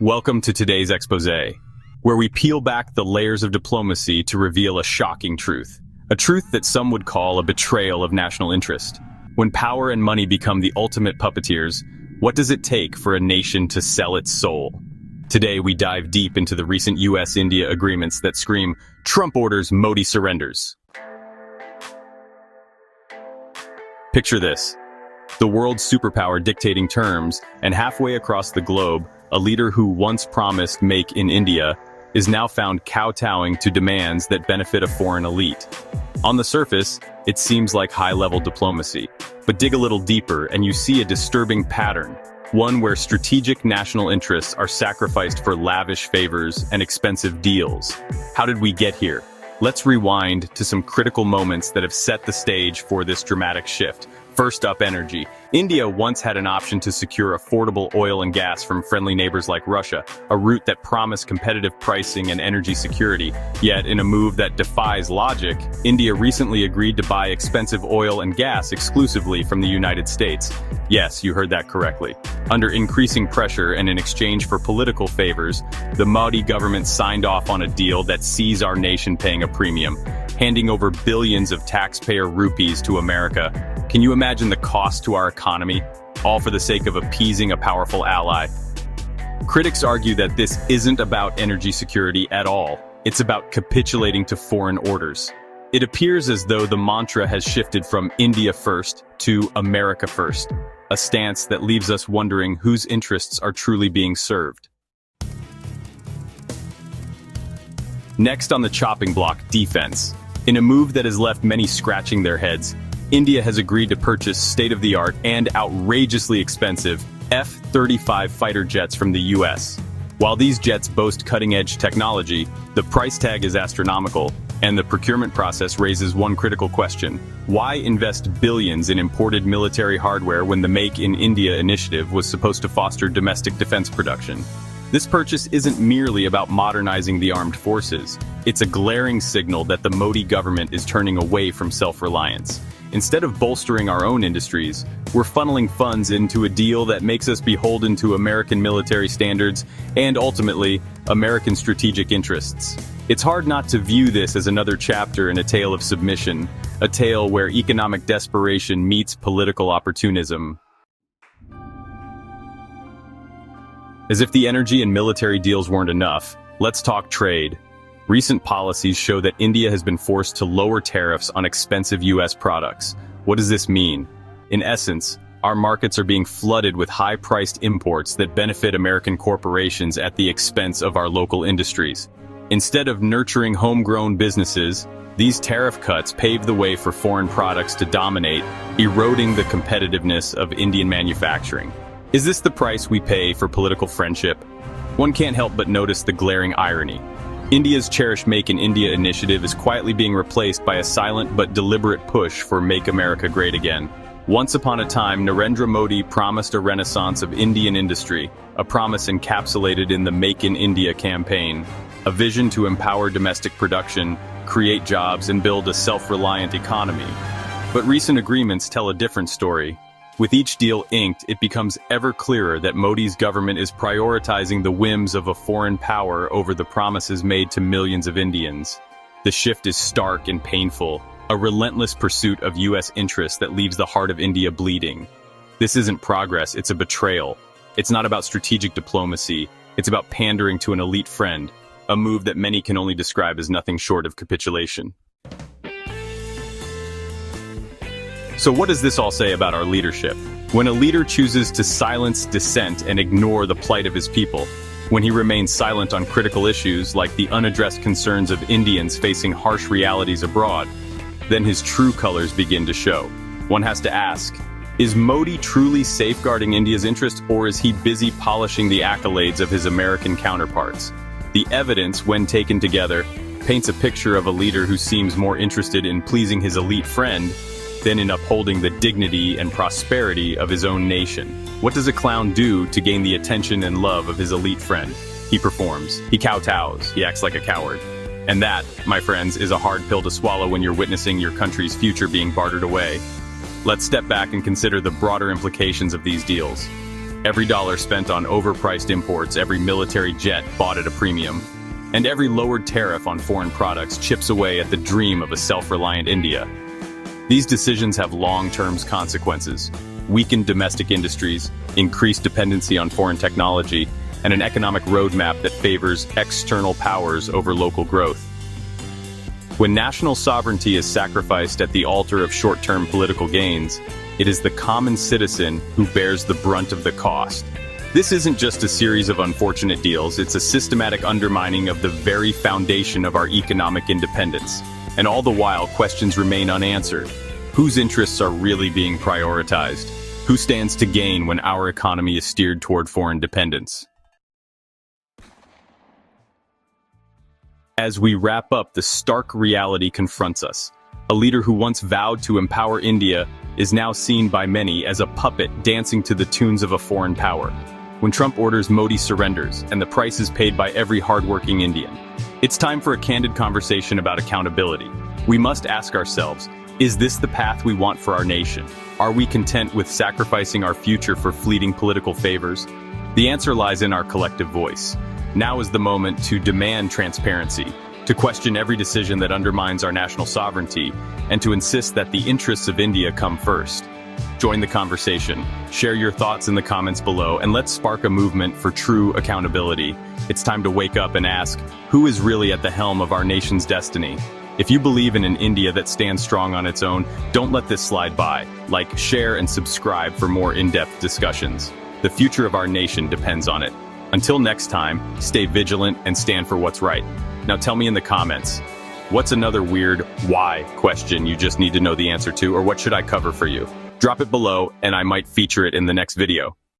Welcome to today's exposé, where we peel back the layers of diplomacy to reveal a shocking truth. A truth that some would call a betrayal of national interest. When power and money become the ultimate puppeteers, what does it take for a nation to sell its soul? Today we dive deep into the recent US-India agreements that scream, Trump orders, Modi surrenders. Picture this. The world's superpower dictating terms, and halfway across the globe, a leader who once promised Make in India is now found kowtowing to demands that benefit a foreign elite. On the surface, it seems like high-level diplomacy, but dig a little deeper and you see a disturbing pattern, one where strategic national interests are sacrificed for lavish favors and expensive deals. How did we get here? Let's rewind to some critical moments that have set the stage for this dramatic shift. First up, energy. India once had an option to secure affordable oil and gas from friendly neighbors like Russia, a route that promised competitive pricing and energy security. Yet, in a move that defies logic, India recently agreed to buy expensive oil and gas exclusively from the United States. Yes, you heard that correctly. Under increasing pressure and in exchange for political favors, the Modi government signed off on a deal that sees our nation paying a premium, handing over billions of taxpayer rupees to America. Can you imagine the cost to our economy, all for the sake of appeasing a powerful ally? Critics argue that this isn't about energy security at all. It's about capitulating to foreign orders. It appears as though the mantra has shifted from India first to America first, a stance that leaves us wondering whose interests are truly being served. Next on the chopping block, defense. In a move that has left many scratching their heads, India has agreed to purchase state-of-the-art and outrageously expensive F-35 fighter jets from the US. While these jets boast cutting-edge technology, the price tag is astronomical, and the procurement process raises one critical question. Why invest billions in imported military hardware when the Make in India initiative was supposed to foster domestic defense production? This purchase isn't merely about modernizing the armed forces. It's a glaring signal that the Modi government is turning away from self-reliance. Instead of bolstering our own industries, we're funneling funds into a deal that makes us beholden to American military standards and, ultimately, American strategic interests. It's hard not to view this as another chapter in a tale of submission, a tale where economic desperation meets political opportunism. As if the energy and military deals weren't enough, let's talk trade. Recent policies show that India has been forced to lower tariffs on expensive US products. What does this mean? In essence, our markets are being flooded with high-priced imports that benefit American corporations at the expense of our local industries. Instead of nurturing homegrown businesses, these tariff cuts pave the way for foreign products to dominate, eroding the competitiveness of Indian manufacturing. Is this the price we pay for political friendship? One can't help but notice the glaring irony. India's cherished Make in India initiative is quietly being replaced by a silent but deliberate push for Make America Great Again. Once upon a time, Narendra Modi promised a renaissance of Indian industry, a promise encapsulated in the Make in India campaign, a vision to empower domestic production, create jobs, and build a self-reliant economy. But recent agreements tell a different story. With each deal inked, it becomes ever clearer that Modi's government is prioritizing the whims of a foreign power over the promises made to millions of Indians. The shift is stark and painful, a relentless pursuit of US interests that leaves the heart of India bleeding. This isn't progress, it's a betrayal. It's not about strategic diplomacy, it's about pandering to an elite friend, a move that many can only describe as nothing short of capitulation. So what does this all say about our leadership? When a leader chooses to silence dissent and ignore the plight of his people, when he remains silent on critical issues like the unaddressed concerns of Indians facing harsh realities abroad, then his true colors begin to show. One has to ask, is Modi truly safeguarding India's interest, or is he busy polishing the accolades of his American counterparts? The evidence, when taken together, paints a picture of a leader who seems more interested in pleasing his elite friend than in upholding the dignity and prosperity of his own nation. What does a clown do to gain the attention and love of his elite friend? He performs. He kowtows. He acts like a coward. And that, my friends, is a hard pill to swallow when you're witnessing your country's future being bartered away. Let's step back and consider the broader implications of these deals. Every dollar spent on overpriced imports, every military jet bought at a premium, and every lowered tariff on foreign products chips away at the dream of a self-reliant India. These decisions have long-term consequences: weakened domestic industries, increased dependency on foreign technology, and an economic roadmap that favors external powers over local growth. When national sovereignty is sacrificed at the altar of short-term political gains, it is the common citizen who bears the brunt of the cost. This isn't just a series of unfortunate deals, it's a systematic undermining of the very foundation of our economic independence. And all the while, questions remain unanswered. Whose interests are really being prioritized? Who stands to gain when our economy is steered toward foreign dependence? As we wrap up, the stark reality confronts us. A leader who once vowed to empower India is now seen by many as a puppet dancing to the tunes of a foreign power. When Trump orders, Modi surrenders, and the price is paid by every hardworking Indian. It's time for a candid conversation about accountability. We must ask ourselves, is this the path we want for our nation? Are we content with sacrificing our future for fleeting political favors? The answer lies in our collective voice. Now is the moment to demand transparency, to question every decision that undermines our national sovereignty, and to insist that the interests of India come first. Join the conversation, share your thoughts in the comments below, and let's spark a movement for true accountability. It's time to wake up and ask, who is really at the helm of our nation's destiny? If you believe in an India that stands strong on its own, don't let this slide by. Like, share, and subscribe for more in-depth discussions. The future of our nation depends on it. Until next time, stay vigilant and stand for what's right. Now tell me in the comments, what's another weird why question you just need to know the answer to, or what should I cover for you? Drop it below and I might feature it in the next video.